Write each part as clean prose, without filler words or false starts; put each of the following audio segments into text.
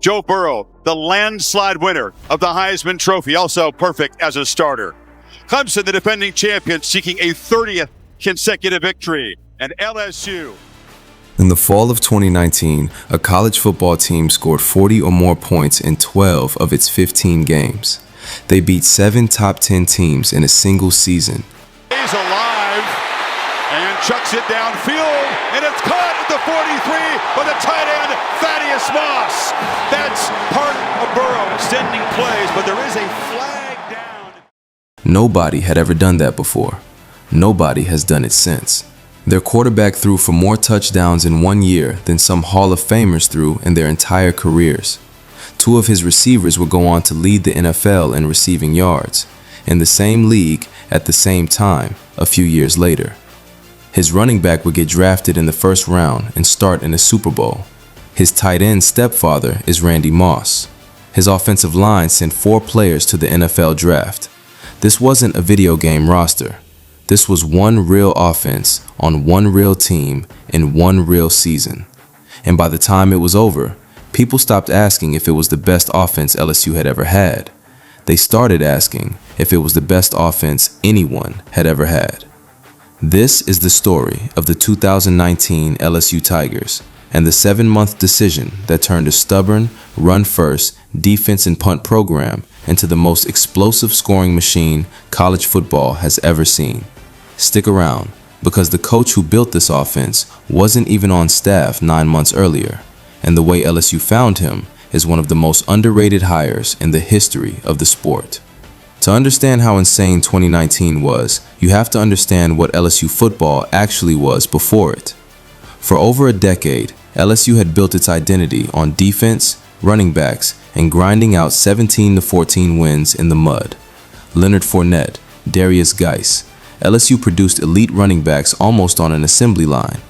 Joe Burrow, the landslide winner of the Heisman Trophy, also perfect as a starter. Clemson, the defending champion, seeking a 30th consecutive victory. And LSU. In the fall of 2019, a college football team scored 40 or more points in 12 of its 15 games. They beat 7 top 10 teams in a single season. He's alive and chucks it downfield, and it's caught at the 43 by the tight end, Thaddeus Moss. That's part of Burrow extending plays, but there is a flag down. Nobody had ever done that before. Nobody has done it since. Their quarterback threw for more touchdowns in 1 year than some Hall of Famers threw in their entire careers. 2 of his receivers would go on to lead the NFL in receiving yards, in the same league at the same time a few years later. His running back would get drafted in the first round and start in a Super Bowl. His tight end stepfather is Randy Moss. His offensive line sent 4 players to the NFL draft. This wasn't a video game roster. This was one real offense on one real team in one real season. And by the time it was over, people stopped asking if it was the best offense LSU had ever had. They started asking if it was the best offense anyone had ever had. This is the story of the 2019 LSU Tigers and the 7-month decision that turned a stubborn, run-first, defense and punt program into the most explosive scoring machine college football has ever seen. Stick around, because the coach who built this offense wasn't even on staff 9 months earlier, and the way LSU found him is one of the most underrated hires in the history of the sport. To understand how insane 2019 was, you have to understand what LSU football actually was before it. For over a decade, LSU had built its identity on defense, running backs, and grinding out 17-14 wins in the mud. Leonard Fournette, Darius Geis. LSU produced elite running backs almost on an assembly line.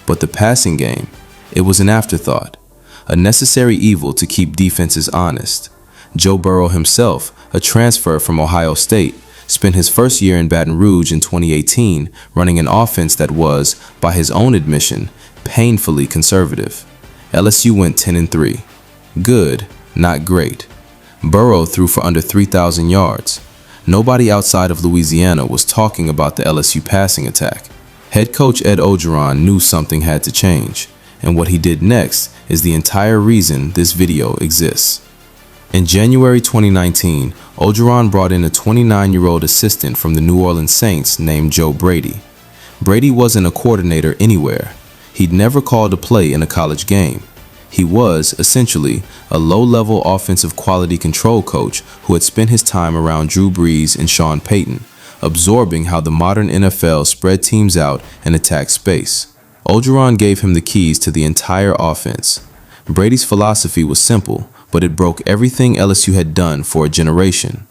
But the passing game, it was an afterthought, a necessary evil to keep defenses honest. Joe Burrow himself, a transfer from Ohio State, spent his first year in Baton Rouge in 2018 running an offense that was, by his own admission, painfully conservative. LSU went 10-3. Good, not great. Burrow threw for under 3,000 yards. Nobody outside of Louisiana was talking about the LSU passing attack. Head coach Ed Orgeron knew something had to change, and what he did next is the entire reason this video exists. In January 2019, Orgeron brought in a 29-year-old assistant from the New Orleans Saints named Joe Brady. Brady wasn't a coordinator anywhere. He'd never called a play in a college game. He was, essentially, a low-level offensive quality control coach who had spent his time around Drew Brees and Sean Payton, absorbing how the modern NFL spread teams out and attack space. Orgeron gave him the keys to the entire offense. Brady's philosophy was simple, but it broke everything LSU had done for a generation.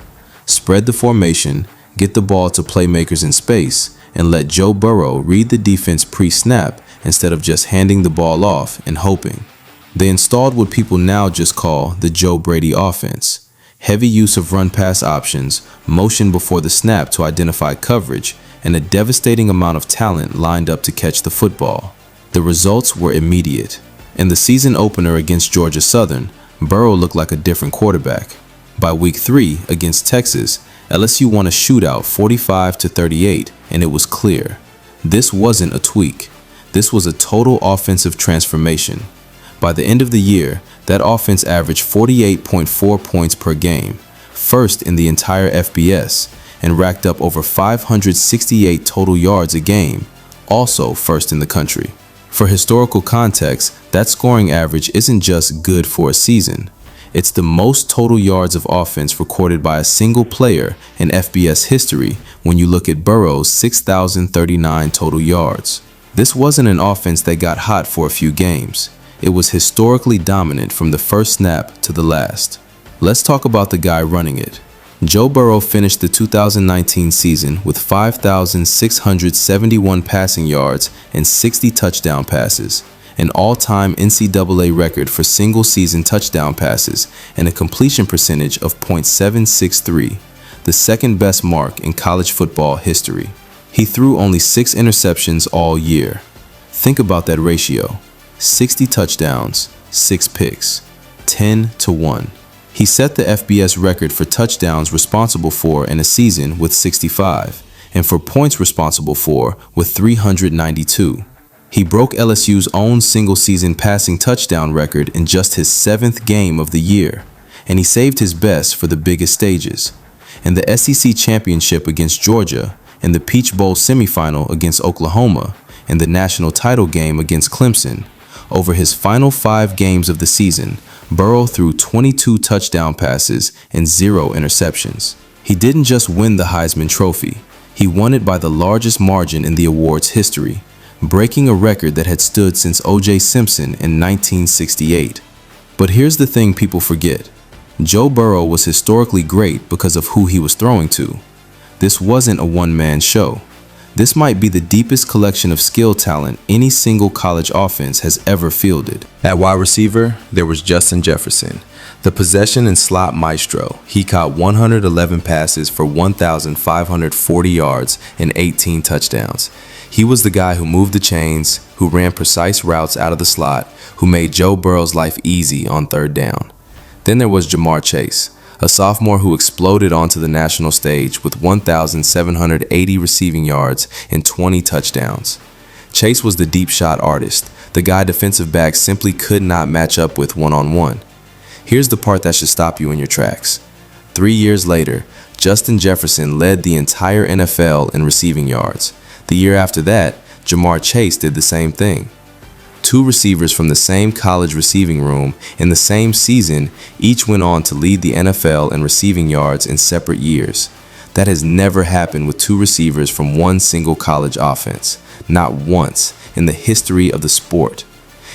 Spread the formation, get the ball to playmakers in space, and let Joe Burrow read the defense pre-snap instead of just handing the ball off and hoping. They installed what people now just call the Joe Brady offense. Heavy use of run-pass options, motion before the snap to identify coverage, and a devastating amount of talent lined up to catch the football. The results were immediate. In the season opener against Georgia Southern, Burrow looked like a different quarterback. By week 3 against Texas, LSU won a shootout 45-38, and it was clear. This wasn't a tweak. This was a total offensive transformation. By the end of the year, that offense averaged 48.4 points per game, first in the entire FBS, and racked up over 568 total yards a game, also first in the country. For historical context, that scoring average isn't just good for a season. It's the most total yards of offense recorded by a single player in FBS history when you look at Burrow's 6,039 total yards. This wasn't an offense that got hot for a few games. It was historically dominant from the first snap to the last. Let's talk about the guy running it. Joe Burrow finished the 2019 season with 5,671 passing yards and 60 touchdown passes, an all-time NCAA record for single-season touchdown passes and a completion percentage of .763, the second-best mark in college football history. He threw only 6 interceptions all year. Think about that ratio. 60 touchdowns, 6 picks. 10-1. He set the FBS record for touchdowns responsible for in a season with 65, and for points responsible for with 392. He broke LSU's own single-season passing touchdown record in just his 7th game of the year, and he saved his best for the biggest stages. In the SEC Championship against Georgia, in the Peach Bowl semifinal against Oklahoma, and the national title game against Clemson, over his final 5 games of the season, Burrow threw 22 touchdown passes and 0 interceptions. He didn't just win the Heisman Trophy, he won it by the largest margin in the award's history, breaking a record that had stood since O.J. Simpson in 1968. But here's the thing people forget. Joe Burrow was historically great because of who he was throwing to. This wasn't a one-man show. This might be the deepest collection of skill talent any single college offense has ever fielded. At wide receiver, there was Justin Jefferson, the possession and slot maestro. He caught 111 passes for 1,540 yards and 18 touchdowns. He was the guy who moved the chains, who ran precise routes out of the slot, who made Joe Burrow's life easy on 3rd down. Then there was Ja'Marr Chase, a sophomore who exploded onto the national stage with 1,780 receiving yards and 20 touchdowns. Chase was the deep shot artist, the guy defensive backs simply could not match up with one-on-one. Here's the part that should stop you in your tracks. 3 years later, Justin Jefferson led the entire NFL in receiving yards. The year after that, Ja'Marr Chase did the same thing. 2 receivers from the same college receiving room in the same season each went on to lead the NFL in receiving yards in separate years. That has never happened with 2 receivers from one single college offense, not once in the history of the sport.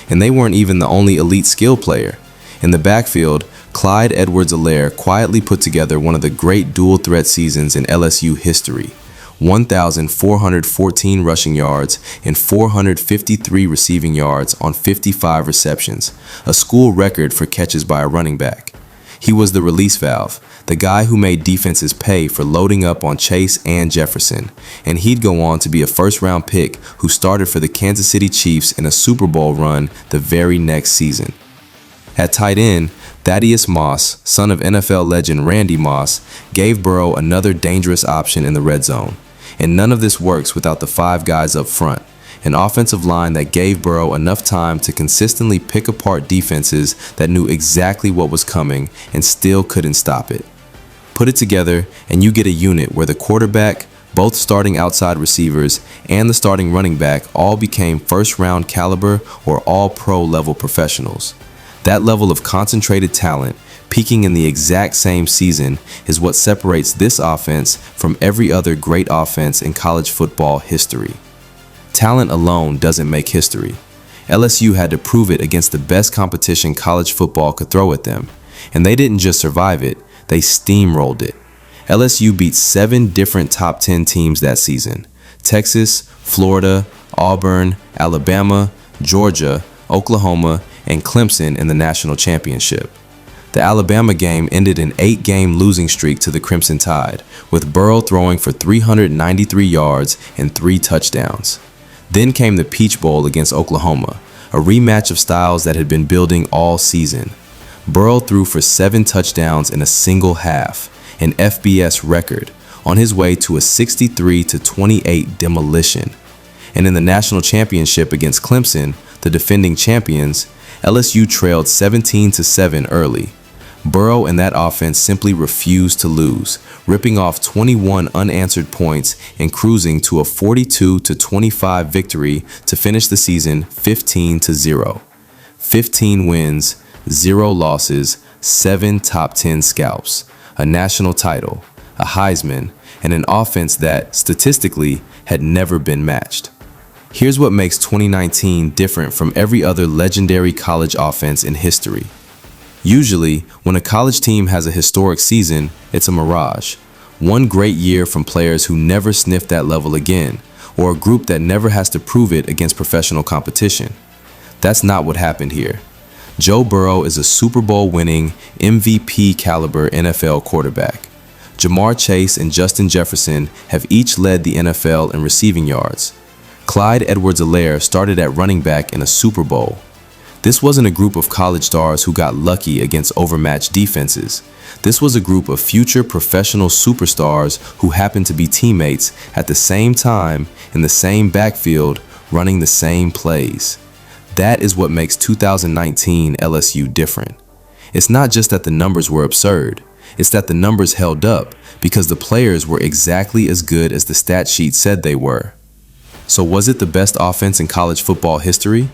And they weren't even the only elite skill player. In the backfield, Clyde Edwards-Helaire quietly put together one of the great dual-threat seasons in LSU history. 1,414 rushing yards and 453 receiving yards on 55 receptions, a school record for catches by a running back. He was the release valve, the guy who made defenses pay for loading up on Chase and Jefferson, and he'd go on to be a first-round pick who started for the Kansas City Chiefs in a Super Bowl run the very next season. At tight end, Thaddeus Moss, son of NFL legend Randy Moss, gave Burrow another dangerous option in the red zone. And none of this works without the 5 guys up front, an offensive line that gave Burrow enough time to consistently pick apart defenses that knew exactly what was coming and still couldn't stop it. Put it together and you get a unit where the quarterback, both starting outside receivers, and the starting running back all became first-round caliber or all-pro level professionals. That level of concentrated talent, peaking in the exact same season, is what separates this offense from every other great offense in college football history. Talent alone doesn't make history. LSU had to prove it against the best competition college football could throw at them, and they didn't just survive it, they steamrolled it. LSU beat 7 different top 10 teams that season: Texas, Florida, Auburn, Alabama, Georgia, Oklahoma, and Clemson in the national championship. The Alabama game ended an 8-game losing streak to the Crimson Tide, with Burrow throwing for 393 yards and 3 touchdowns. Then came the Peach Bowl against Oklahoma, a rematch of styles that had been building all season. Burrow threw for 7 touchdowns in a single half, an FBS record, on his way to a 63-28 demolition. And in the national championship against Clemson, the defending champions, LSU trailed 17-7 early. Burrow and that offense simply refused to lose, ripping off 21 unanswered points and cruising to a 42-25 victory to finish the season 15-0. 15 wins, 0 losses, 7 top 10 scalps, a national title, a Heisman, and an offense that, statistically, had never been matched. Here's what makes 2019 different from every other legendary college offense in history. Usually, when a college team has a historic season, it's a mirage. One great year from players who never sniffed that level again, or a group that never has to prove it against professional competition. That's not what happened here. Joe Burrow is a Super Bowl winning, MVP caliber NFL quarterback. Ja'Marr Chase and Justin Jefferson have each led the NFL in receiving yards. Clyde Edwards-Helaire started at running back in a Super Bowl. This wasn't a group of college stars who got lucky against overmatched defenses. This was a group of future professional superstars who happened to be teammates at the same time in the same backfield, running the same plays. That is what makes 2019 LSU different. It's not just that the numbers were absurd. It's that the numbers held up because the players were exactly as good as the stat sheet said they were. So was it the best offense in college football history?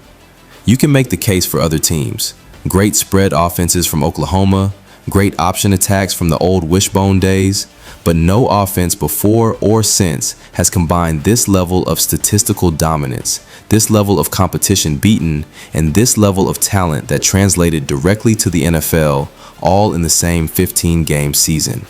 You can make the case for other teams. Great spread offenses from Oklahoma, great option attacks from the old wishbone days, but no offense before or since has combined this level of statistical dominance, this level of competition beaten, and this level of talent that translated directly to the NFL, all in the same 15-game season.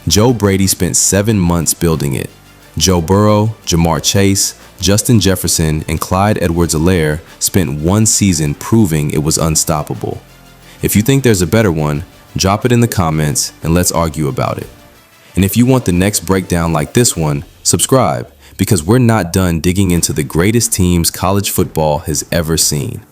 Joe Brady spent 7 months building it. Joe Burrow, Jamar Chase, Justin Jefferson, and Clyde Edwards-Helaire spent 1 season proving it was unstoppable. If you think there's a better one, drop it in the comments and let's argue about it. And if you want the next breakdown like this one, subscribe, because we're not done digging into the greatest teams college football has ever seen.